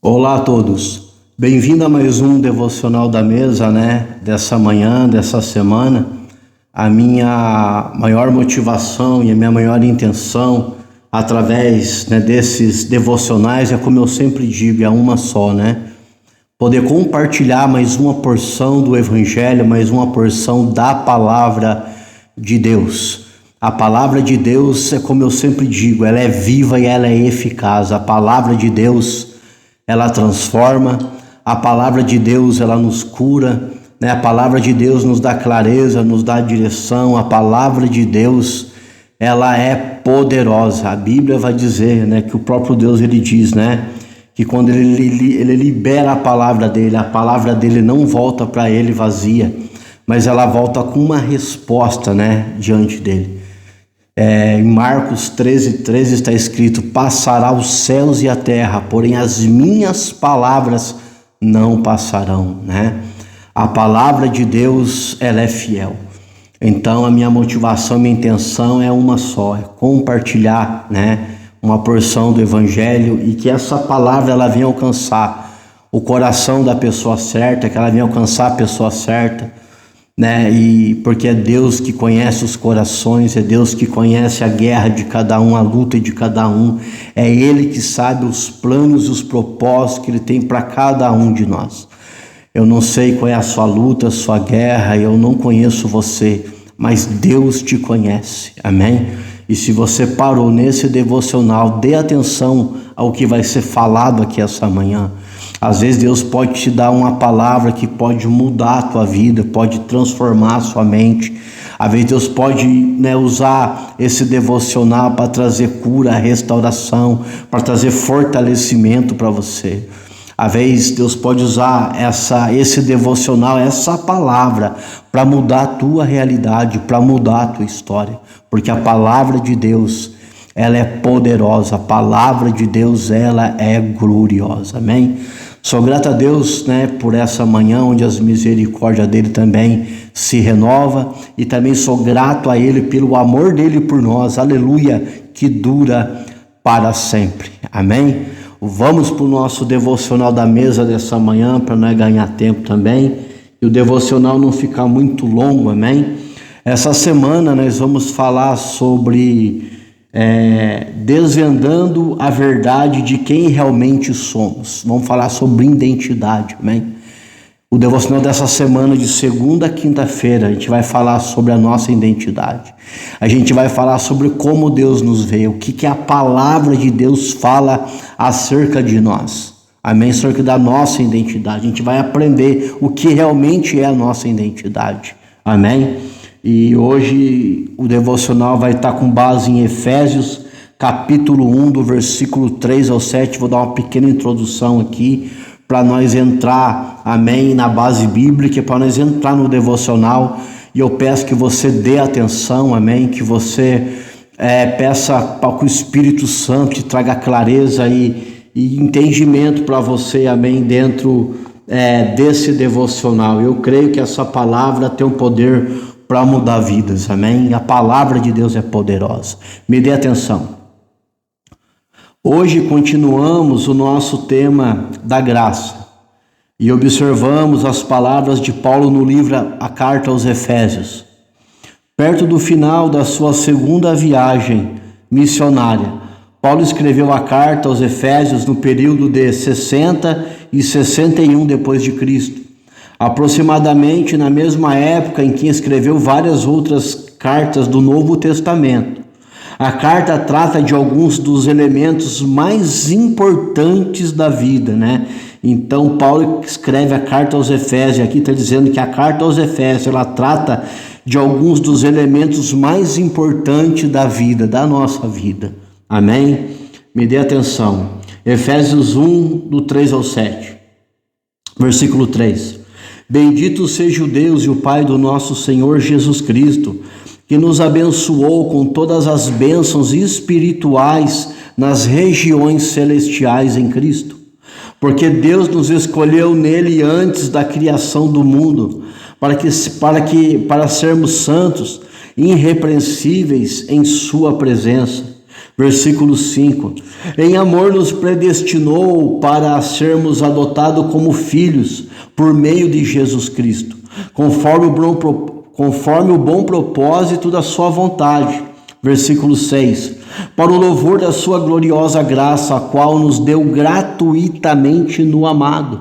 Olá a todos, bem-vindo a mais um Devocional da Mesa, dessa manhã, dessa semana. A minha maior motivação e a minha maior intenção através desses devocionais é, como eu sempre digo, é uma só, poder compartilhar mais uma porção do Evangelho, mais uma porção da Palavra de Deus. A Palavra de Deus é, como eu sempre digo, ela é viva e ela é eficaz. A Palavra de Deus, ela transforma, a Palavra de Deus, ela nos cura, A Palavra de Deus nos dá clareza, nos dá direção. A Palavra de Deus, ela é poderosa. A Bíblia vai dizer, que o próprio Deus, ele diz, que quando ele libera a palavra dele não volta para ele vazia, mas ela volta com uma resposta, diante dele. Em Marcos 13:13 está escrito: passará os céus e a terra, porém as minhas palavras não passarão, A palavra de Deus, ela é fiel. Então a minha motivação, minha intenção é uma só, é compartilhar, uma porção do Evangelho, e que essa palavra ela venha alcançar o coração da pessoa certa, que ela venha alcançar a pessoa certa, E porque é Deus que conhece os corações, é Deus que conhece a guerra de cada um, a luta de cada um. É Ele que sabe os planos e os propósitos que Ele tem para cada um de nós. Eu não sei qual é a sua luta, a sua guerra, eu não conheço você, mas Deus te conhece, amém? E se você parou nesse devocional, dê atenção ao que vai ser falado aqui essa manhã. Às vezes Deus pode te dar uma palavra que pode mudar a tua vida, pode transformar a sua mente. Às vezes Deus pode usar esse devocional para trazer cura, restauração, para trazer fortalecimento para você. Às vezes Deus pode usar esse devocional, essa palavra, para mudar a tua realidade, para mudar a tua história. Porque a palavra de Deus, ela é poderosa, a palavra de Deus, ela é gloriosa, amém? Sou grato a Deus, por essa manhã onde as misericórdias dele também se renova, e também sou grato a ele pelo amor dele por nós, aleluia, que dura para sempre, amém? Vamos para o nosso devocional da mesa dessa manhã, para nós ganhar tempo também, e o devocional não ficar muito longo, amém? Essa semana nós vamos falar sobre desvendando a verdade de quem realmente somos. Vamos falar sobre identidade, amém? O devocional dessa semana, de segunda a quinta-feira, a gente vai falar sobre a nossa identidade. A gente vai falar sobre como Deus nos vê, o que a palavra de Deus fala acerca de nós, amém? Acerca da nossa identidade. A gente vai aprender o que realmente é a nossa identidade, amém? E hoje o devocional vai estar com base em Efésios, capítulo 1, do versículo 3 ao 7. Vou dar uma pequena introdução aqui para nós entrar, amém, na base bíblica, para nós entrar no devocional. E eu peço que você dê atenção, amém, que você peça para que o Espírito Santo te traga clareza e entendimento para você, amém, dentro desse devocional. Eu creio que essa palavra tem um poder para mudar vidas, amém? A palavra de Deus é poderosa. Me dê atenção. Hoje continuamos o nosso tema da graça e observamos as palavras de Paulo no livro A Carta aos Efésios. Perto do final da sua segunda viagem missionária, Paulo escreveu a carta aos Efésios no período de 60 e 61 depois de Cristo. Aproximadamente na mesma época em que escreveu várias outras cartas do Novo Testamento. A carta trata de alguns dos elementos mais importantes da vida, Então Paulo escreve a carta aos Efésios, aqui está dizendo que a carta aos Efésios, ela trata de alguns dos elementos mais importantes da vida, da nossa vida, amém? Me dê atenção, Efésios 1, do 3 ao 7, versículo 3. Bendito seja o Deus e o Pai do nosso Senhor Jesus Cristo, que nos abençoou com todas as bênçãos espirituais nas regiões celestiais em Cristo. Porque Deus nos escolheu nele antes da criação do mundo, para sermos santos, irrepreensíveis em sua presença. Versículo 5. Em amor nos predestinou para sermos adotados como filhos por meio de Jesus Cristo, conforme o bom propósito da sua vontade. Versículo 6. Para o louvor da sua gloriosa graça, a qual nos deu gratuitamente no amado.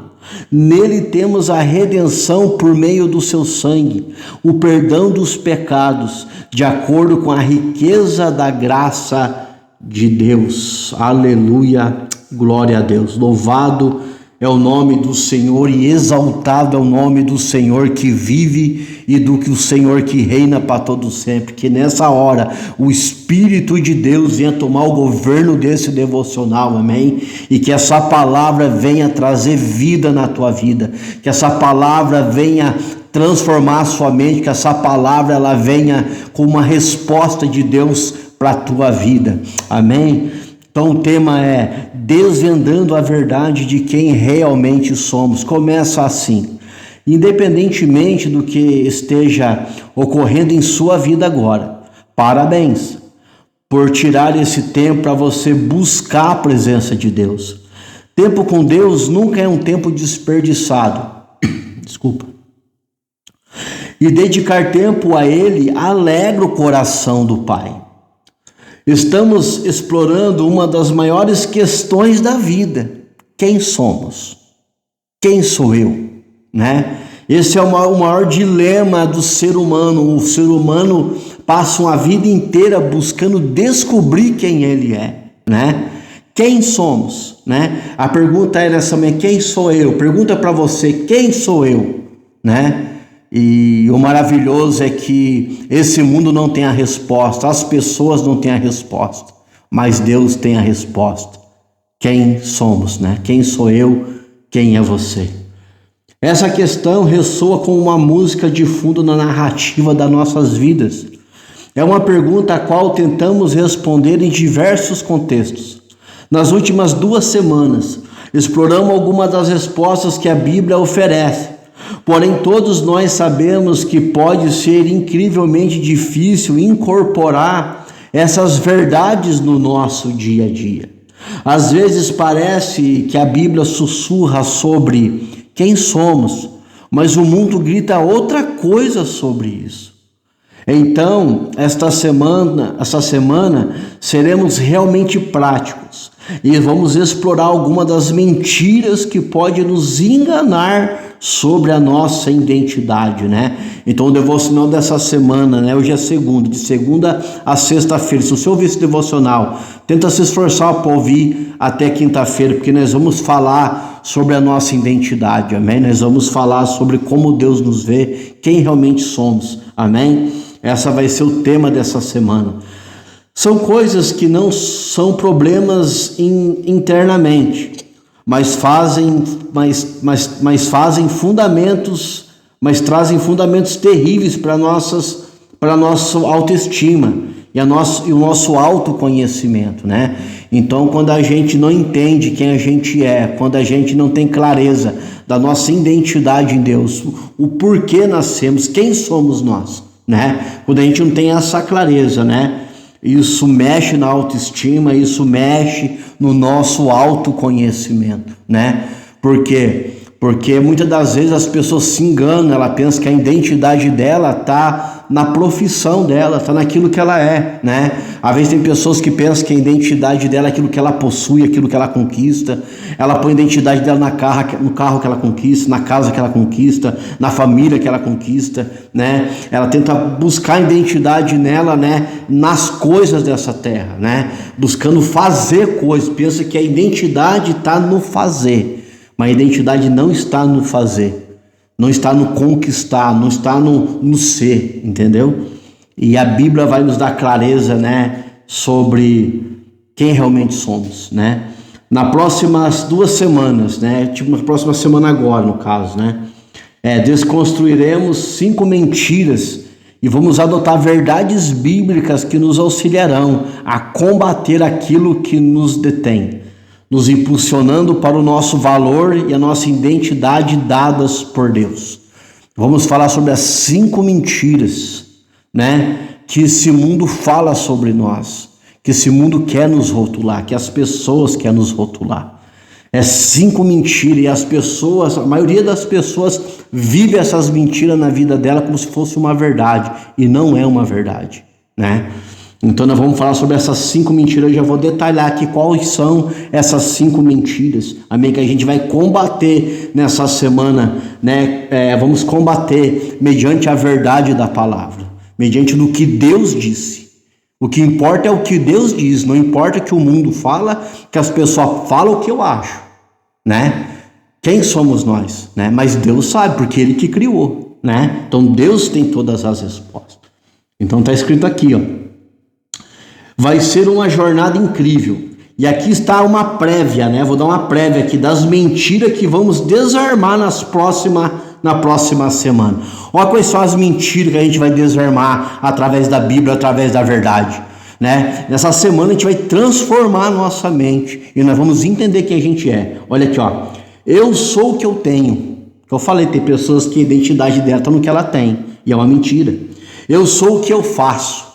Nele temos a redenção por meio do seu sangue, o perdão dos pecados, de acordo com a riqueza da graça de Deus. Aleluia, glória a Deus. Louvado é o nome do Senhor e exaltado é o nome do Senhor que vive e do que o Senhor que reina para todo sempre. Que nessa hora o Espírito de Deus venha tomar o governo desse devocional, amém? E que essa palavra venha trazer vida na tua vida, que essa palavra venha transformar a sua mente, que essa palavra ela venha com uma resposta de Deus para a tua vida, amém? Então o tema é desvendando a verdade de quem realmente somos. Começa assim: independentemente do que esteja ocorrendo em sua vida agora, parabéns por tirar esse tempo para você buscar a presença de Deus. Tempo com Deus nunca é um tempo desperdiçado. Desculpa. E dedicar tempo a Ele alegra o coração do Pai. Estamos explorando uma das maiores questões da vida. Quem somos? Quem sou eu? Né? Esse é o maior dilema do ser humano. O ser humano passa uma vida inteira buscando descobrir quem ele é, né? Quem somos, né? A pergunta é nessa manhã: quem sou eu? Pergunta para você: quem sou eu, né? E o maravilhoso é que esse mundo não tem a resposta, as pessoas não têm a resposta, mas Deus tem a resposta. Quem somos, né? Quem sou eu? Quem é você? Essa questão ressoa com uma música de fundo na narrativa das nossas vidas. É uma pergunta a qual tentamos responder em diversos contextos. Nas últimas 2 semanas, exploramos algumas das respostas que a Bíblia oferece. Porém, todos nós sabemos que pode ser incrivelmente difícil incorporar essas verdades no nosso dia a dia. Às vezes parece que a Bíblia sussurra sobre quem somos, mas o mundo grita outra coisa sobre isso. Então, essa semana seremos realmente práticos e vamos explorar algumas das mentiras que podem nos enganar sobre a nossa identidade, né? Então o devocional dessa semana, né? Hoje é segunda, de segunda a sexta-feira. Se você ouvir esse devocional, tenta se esforçar para ouvir até quinta-feira, porque nós vamos falar sobre a nossa identidade, amém? Nós vamos falar sobre como Deus nos vê, quem realmente somos, amém? Essa vai ser o tema dessa semana. São coisas que não são problemas internamente, mas trazem fundamentos terríveis para a nossa autoestima e o nosso autoconhecimento, né? Então, quando a gente não entende quem a gente é, quando a gente não tem clareza da nossa identidade em Deus, o porquê nascemos, quem somos nós, né? Quando a gente não tem essa clareza, né? Isso mexe na autoestima, isso mexe no nosso autoconhecimento, né? Por quê? Porque muitas das vezes as pessoas se enganam, ela pensa que a identidade dela está na profissão dela, está naquilo que ela é, né? Às vezes tem pessoas que pensam que a identidade dela é aquilo que ela possui, aquilo que ela conquista. Ela põe a identidade dela no carro que ela conquista, na casa que ela conquista, na família que ela conquista, né? Ela tenta buscar a identidade nela, né? Nas coisas dessa terra, né? Buscando fazer coisas. Pensa que a identidade está no fazer. Mas a identidade não está no fazer, não está no conquistar, não está no ser, entendeu? E a Bíblia vai nos dar clareza, né, sobre quem realmente somos, né? Nas próximas 2 semanas, né, tipo na próxima semana agora, no caso, né, desconstruiremos 5 mentiras e vamos adotar verdades bíblicas que nos auxiliarão a combater aquilo que nos detém, nos impulsionando para o nosso valor e a nossa identidade dadas por Deus. Vamos falar sobre as 5 mentiras, né, que esse mundo fala sobre nós, que esse mundo quer nos rotular, que as pessoas querem nos rotular. É 5 mentiras e as pessoas, a maioria das pessoas vive essas mentiras na vida dela como se fosse uma verdade e não é uma verdade, né? Então nós vamos falar sobre essas 5 mentiras. Eu já vou detalhar aqui quais são essas 5 mentiras, amém? Que a gente vai combater nessa semana, né? Vamos combater mediante a verdade da palavra, mediante do que Deus disse. O que importa é o que Deus diz, não importa que o mundo fala, que as pessoas falam o que eu acho, né? Quem somos nós, né? Mas Deus sabe, porque Ele que criou, né? Então Deus tem todas as respostas. Então está escrito aqui, ó. Vai ser uma jornada incrível. E aqui está uma prévia, né? Vou dar uma prévia aqui das mentiras que vamos desarmar na próxima semana. Olha quais são as mentiras que a gente vai desarmar através da Bíblia, através da verdade, né? Nessa semana a gente vai transformar a nossa mente e nós vamos entender quem a gente é. Olha aqui, ó. Eu sou o que eu tenho. Eu falei, tem pessoas que a identidade dela está no que ela tem, e é uma mentira. Eu sou o que eu faço,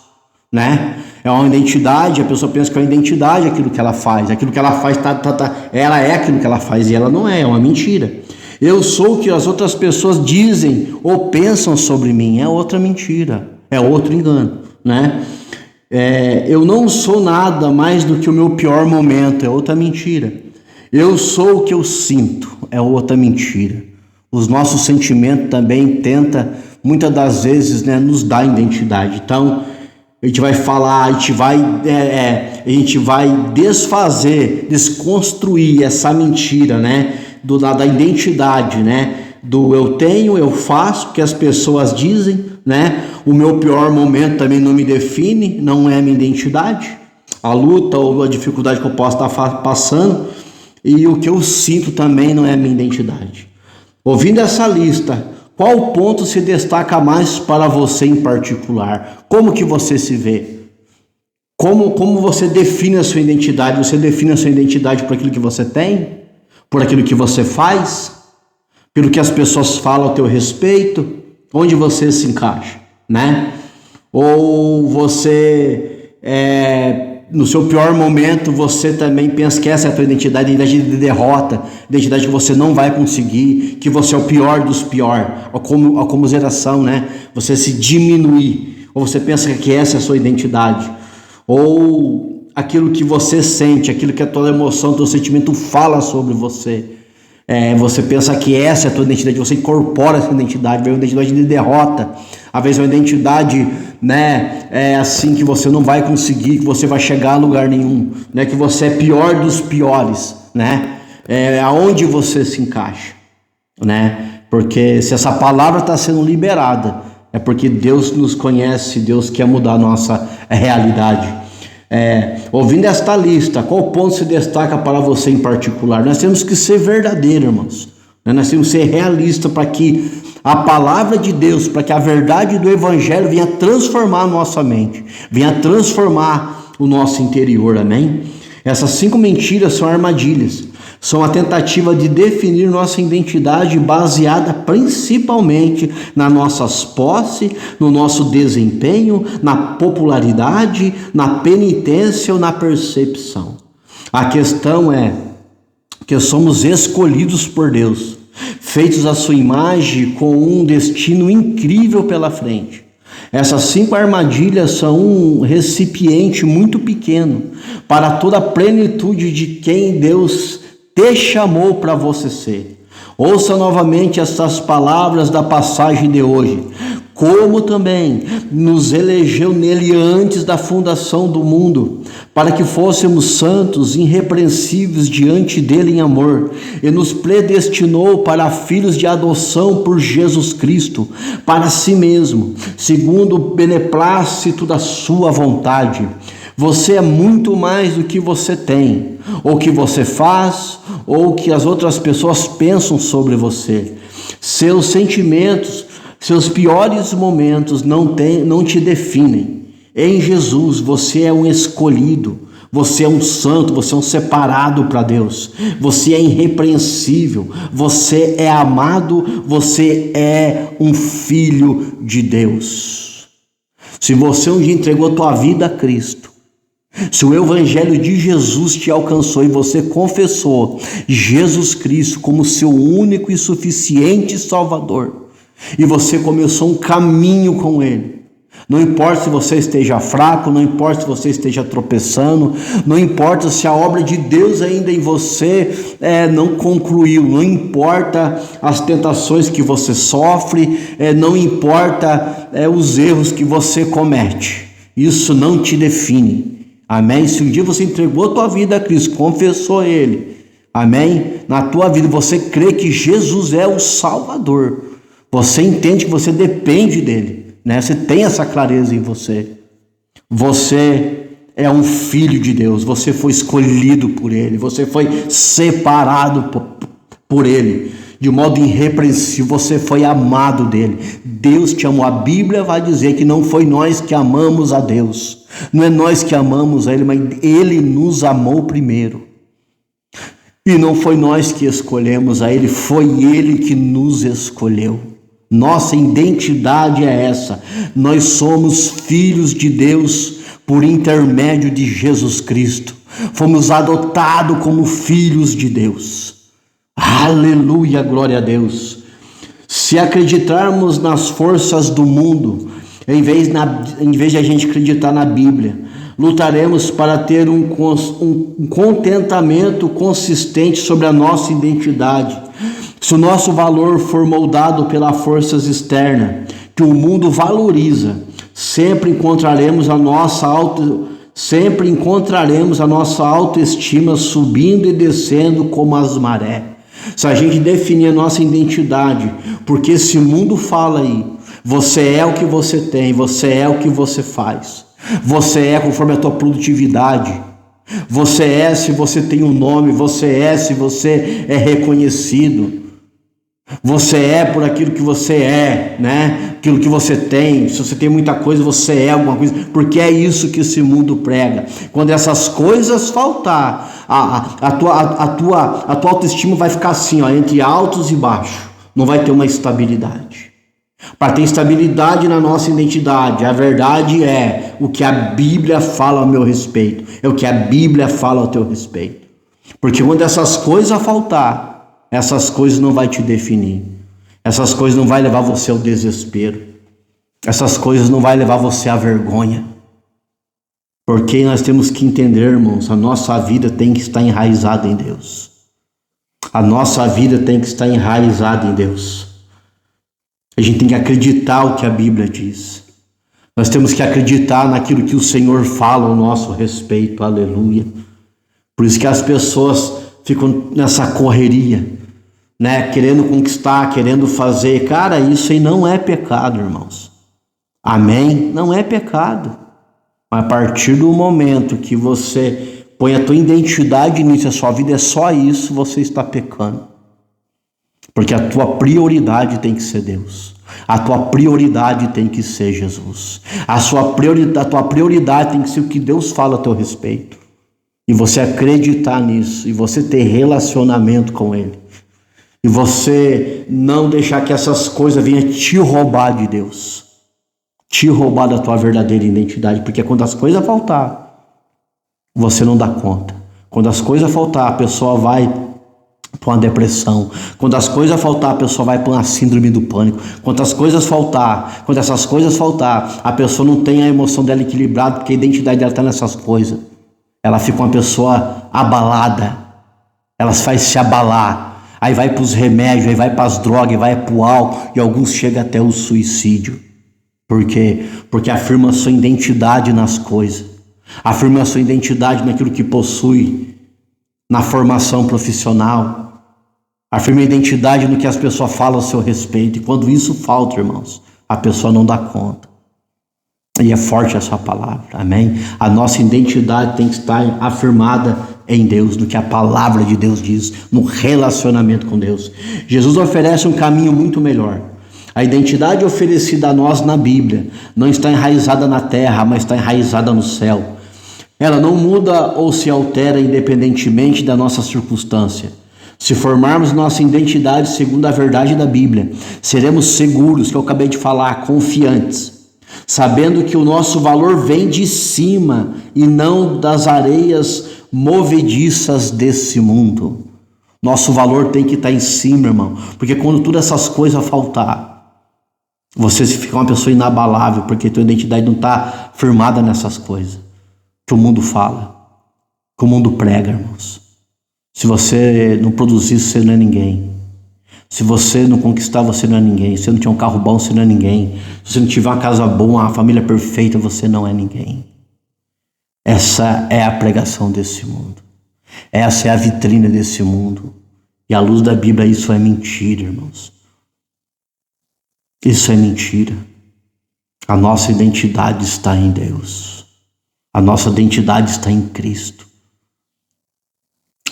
né? É uma identidade, a pessoa pensa que é uma identidade aquilo que ela faz ela é aquilo que ela faz e ela não é uma mentira. Eu sou o que as outras pessoas dizem ou pensam sobre mim, é outra mentira, é outro engano, né? Eu não sou nada mais do que o meu pior momento, é outra mentira. Eu sou o que eu sinto, é outra mentira. Os nossos sentimentos também tentam, muitas das vezes, né, nos dar identidade. Então, a gente vai falar, a gente vai desconstruir essa mentira, né, da identidade, né, do eu tenho, eu faço, que as pessoas dizem, né, o meu pior momento também não me define, não é a minha identidade, a luta ou a dificuldade que eu posso estar passando, e o que eu sinto também não é a minha identidade. Ouvindo essa lista, qual ponto se destaca mais para você em particular? Como que você se vê? Como você define a sua identidade? Você define a sua identidade por aquilo que você tem? Por aquilo que você faz? Pelo que as pessoas falam a teu respeito? Onde você se encaixa, né? Ou você, no seu pior momento, você também pensa que essa é a tua identidade de derrota, identidade que você não vai conseguir, que você é o pior dos piores, a comiseração, né? Você se diminuir, ou você pensa que essa é a sua identidade, ou aquilo que você sente, aquilo que a tua emoção, teu sentimento fala sobre você. Você pensa que essa é a tua identidade, você incorpora essa identidade, vem uma identidade de derrota, às vezes uma identidade, né, assim que você não vai conseguir, que você vai chegar a lugar nenhum, né, que você é pior dos piores, né, aonde você se encaixa, né, porque se essa palavra está sendo liberada, é porque Deus nos conhece, Deus quer mudar a nossa realidade. Ouvindo esta lista, qual ponto se destaca para você em particular? Nós temos que ser verdadeiros, irmãos, né? Nós temos que ser realistas para que a palavra de Deus, para que a verdade do Evangelho venha transformar a nossa mente, venha transformar o nosso interior, amém? Essas 5 mentiras são armadilhas, são a tentativa de definir nossa identidade baseada principalmente nas nossas posses, no nosso desempenho, na popularidade, na penitência ou na percepção. A questão é que somos escolhidos por Deus, feitos à sua imagem com um destino incrível pela frente. Essas 5 armadilhas são um recipiente muito pequeno para toda a plenitude de quem Deus te chamou para você ser. Ouça novamente essas palavras da passagem de hoje. Como também nos elegeu nele antes da fundação do mundo, para que fôssemos santos, irrepreensíveis diante dele em amor, e nos predestinou para filhos de adoção por Jesus Cristo, para si mesmo, segundo o beneplácito da sua vontade. Você é muito mais do que você tem, ou que você faz, ou que as outras pessoas pensam sobre você. Seus sentimentos, seus piores momentos não te definem. Em Jesus você é um escolhido, você é um santo, você é um separado para Deus, você é irrepreensível, você é amado, você é um filho de Deus. Se você um dia entregou tua vida a Cristo, Se o evangelho de Jesus te alcançou e você confessou Jesus Cristo como seu único e suficiente Salvador, e você começou um caminho com Ele, não importa se você esteja fraco, não importa se você esteja tropeçando, não importa se a obra de Deus ainda em você não concluiu, não importa as tentações que você sofre, não importa os erros que você comete, isso não te define. Amém? Se um dia você entregou a tua vida a Cristo, confessou Ele, amém? Na tua vida você crê que Jesus é o Salvador, você entende que você depende dEle, né? Você tem essa clareza em você. Você é um filho de Deus, você foi escolhido por Ele, você foi separado por Ele, de modo irrepreensível, você foi amado dEle. Deus te amou. A Bíblia vai dizer que não foi nós que amamos a Deus, não é nós que amamos a Ele, mas Ele nos amou primeiro. E não foi nós que escolhemos a Ele, foi Ele que nos escolheu. Nossa identidade é essa. Nós somos filhos de Deus por intermédio de Jesus Cristo. Fomos adotados como filhos de Deus. Aleluia, glória a Deus. Se acreditarmos nas forças do mundo, em vez de a gente acreditar na Bíblia, lutaremos para ter um contentamento consistente sobre a nossa identidade. Se o nosso valor for moldado pelas forças externas, que o mundo valoriza, sempre encontraremos a nossa autoestima subindo e descendo como as marés. Se a gente definir a nossa identidade, porque esse mundo fala aí, você é o que você tem, você é o que você faz, você é conforme a tua produtividade, você é se você tem um nome, você é se você é reconhecido, você é por aquilo que você é, né? Aquilo que você tem. Se você tem muita coisa, você é alguma coisa, porque é isso que esse mundo prega. Quando essas coisas faltar, a tua autoestima vai ficar assim, ó, entre altos e baixos, não vai ter uma estabilidade. Para ter estabilidade na nossa identidade, a verdade é o que a Bíblia fala ao meu respeito, é o que a Bíblia fala ao teu respeito, porque quando essas coisas faltar, essas coisas não vai te definir, essas coisas não vai levar você ao desespero, essas coisas não vai levar você à vergonha, porque nós temos que entender, irmãos, a nossa vida tem que estar enraizada em Deus, a nossa vida tem que estar enraizada em Deus, a gente tem que acreditar o que a Bíblia diz, nós temos que acreditar naquilo que o Senhor fala ao nosso respeito, aleluia. Por isso que as pessoas ficam nessa correria, né? Querendo conquistar, querendo fazer. Cara, isso aí não é pecado, irmãos. Amém? Não é pecado. A partir do momento que você põe a tua identidade nisso, a sua vida é só isso, você está pecando. Porque a tua prioridade tem que ser Deus. A tua prioridade tem que ser Jesus. A tua prioridade tem que ser o que Deus fala a teu respeito. E você acreditar nisso, e você ter relacionamento com Ele, e você não deixar que essas coisas venham te roubar de Deus, te roubar da tua verdadeira identidade, porque quando as coisas faltar, você não dá conta. Quando as coisas faltar, a pessoa vai para uma depressão. Quando as coisas faltar, a pessoa vai para uma síndrome do pânico. Quando essas coisas faltar, a pessoa não tem a emoção dela equilibrada, porque a identidade dela está nessas coisas. Ela fica uma pessoa abalada, ela faz se abalar, aí vai para os remédios, aí vai para as drogas, vai para o álcool, e alguns chegam até o suicídio. Por quê? Porque afirma a sua identidade nas coisas, afirma a sua identidade naquilo que possui, na formação profissional, afirma a identidade no que as pessoas falam a seu respeito, e quando isso falta, irmãos, a pessoa não dá conta. E é forte essa palavra, amém? A nossa identidade tem que estar afirmada em Deus, no que a palavra de Deus diz, no relacionamento com Deus. Jesus oferece um caminho muito melhor. A identidade oferecida a nós na Bíblia não está enraizada na terra, mas está enraizada no céu. Ela não muda ou se altera independentemente da nossa circunstância. Se formarmos nossa identidade segundo a verdade da Bíblia, seremos seguros, que eu acabei de falar, confiantes. sabendo que o nosso valor vem de cima e não das areias movediças desse mundo. Nosso valor tem que estar em cima, irmão, porque quando todas essas coisas faltar, você fica uma pessoa inabalável, porque tua identidade não está firmada nessas coisas que o mundo fala, que o mundo prega, irmãos. Se você não produzir, você não é ninguém. Se você não conquistar, você não é ninguém. Se você não tiver um carro bom, você não é ninguém. Se você não tiver uma casa boa, uma família perfeita, você não é ninguém. Essa é a pregação desse mundo. Essa é a vitrine desse mundo. E à luz da Bíblia, isso é mentira, irmãos. Isso é mentira. A nossa identidade está em Deus. A nossa identidade está em Cristo.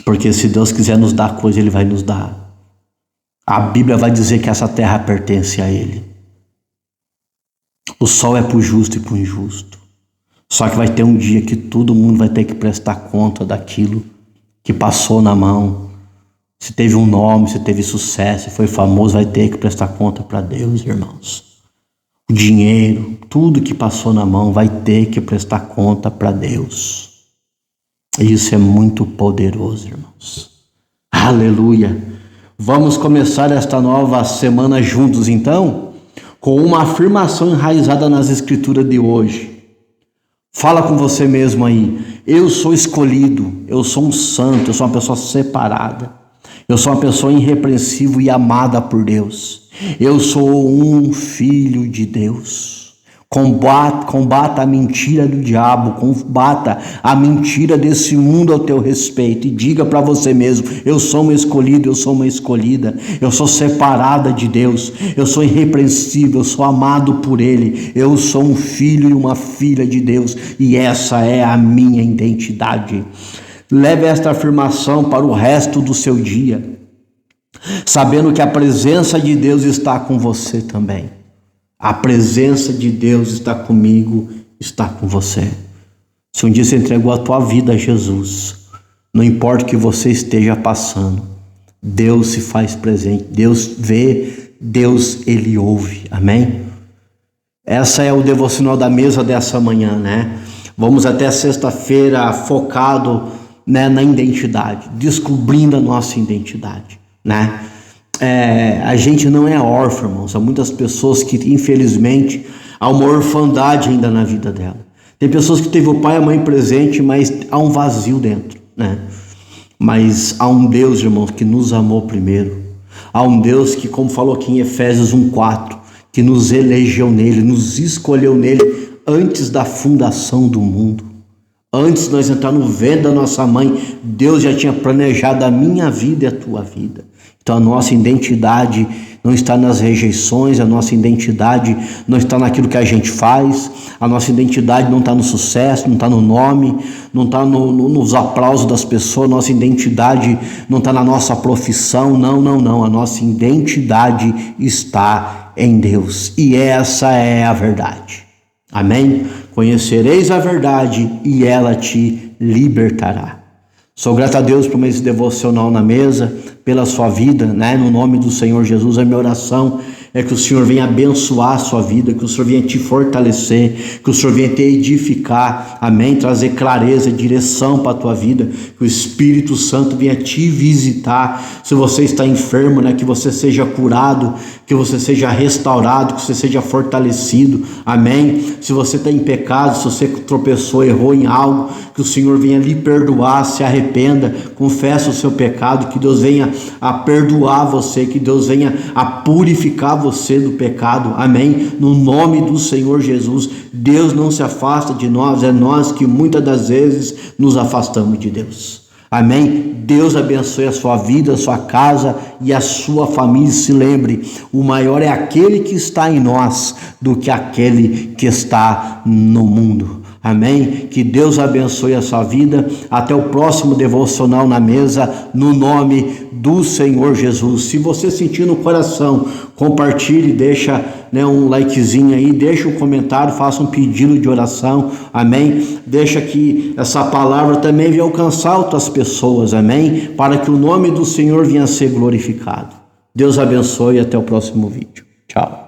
Porque se Deus quiser nos dar coisa, Ele vai nos dar. A Bíblia vai dizer que essa terra pertence a Ele. O sol é para o justo e para o injusto. Só que vai ter um dia que todo mundo vai ter que prestar conta daquilo que passou na mão. Se teve um nome, se teve sucesso, se foi famoso, vai ter que prestar conta para Deus, irmãos. O dinheiro, tudo que passou na mão vai ter que prestar conta para Deus. E isso é muito poderoso, irmãos. Aleluia! Vamos começar esta nova semana juntos, então, com uma afirmação enraizada nas Escrituras de hoje. Fala com você mesmo aí. Eu sou escolhido, eu sou um santo, eu sou uma pessoa separada. Eu sou uma pessoa irrepreensível e amada por Deus. Eu sou um filho de Deus. Combata a mentira do diabo, combata a mentira desse mundo ao teu respeito e diga para você mesmo: eu sou um escolhido, eu sou uma escolhida, eu sou separada de Deus, eu sou irrepreensível, eu sou amado por Ele, eu sou um filho e uma filha de Deus e essa é a minha identidade. Leve esta afirmação para o resto do seu dia, sabendo que a presença de Deus está com você também. A presença de Deus está comigo, está com você. Se um dia você entregou a tua vida a Jesus, não importa o que você esteja passando, Deus se faz presente, Deus vê, Deus Ele ouve, amém? Essa é o devocional da mesa dessa manhã, né? Vamos até sexta-feira focado, né, na identidade, descobrindo a nossa identidade, né? A gente não é órfão, irmãos. Há muitas pessoas que, infelizmente, há uma orfandade ainda na vida dela. Tem pessoas que teve o pai e a mãe presente, mas há um vazio dentro, né? Mas há um Deus, irmãos, que nos amou primeiro. Há um Deus que, como falou aqui em Efésios 1:4, que nos elegeu nele, nos escolheu nele antes da fundação do mundo. Antes de nós entrar no ventre da nossa mãe, Deus já tinha planejado a minha vida e a tua vida. Então a nossa identidade não está nas rejeições, a nossa identidade não está naquilo que a gente faz, a nossa identidade não está no sucesso, não está no nome, não está nos aplausos das pessoas, nossa identidade não está na nossa profissão, não, a nossa identidade está em Deus e essa é a verdade, amém? Conhecereis a verdade e ela te libertará. Sou grato a Deus por esse devocional na mesa, pela sua vida, né? No nome do Senhor Jesus, a minha oração é que o Senhor venha abençoar a sua vida, que o Senhor venha te fortalecer, que o Senhor venha te edificar, amém? Trazer clareza e direção para a tua vida, que o Espírito Santo venha te visitar. Se você está enfermo, né? Que você seja curado, que você seja restaurado, que você seja fortalecido, amém? Se você está em pecado, se você tropeçou, errou em algo, que o Senhor venha lhe perdoar, se arrependa, confessa o seu pecado, que Deus venha a perdoar você, que Deus venha a purificar você do pecado, amém? No nome do Senhor Jesus. Deus não se afasta de nós, é nós que muitas das vezes nos afastamos de Deus, amém? Deus abençoe a sua vida, a sua casa e a sua família. Se lembre, o maior é aquele que está em nós do que aquele que está no mundo. Amém? Que Deus abençoe a sua vida. Até o próximo devocional na mesa, no nome do Senhor Jesus. Se você sentir no coração, compartilhe, deixa, né, um likezinho aí, deixa um comentário, faça um pedido de oração, amém? Deixa que essa palavra também venha alcançar outras pessoas, amém? Para que o nome do Senhor venha a ser glorificado. Deus abençoe e até o próximo vídeo. Tchau.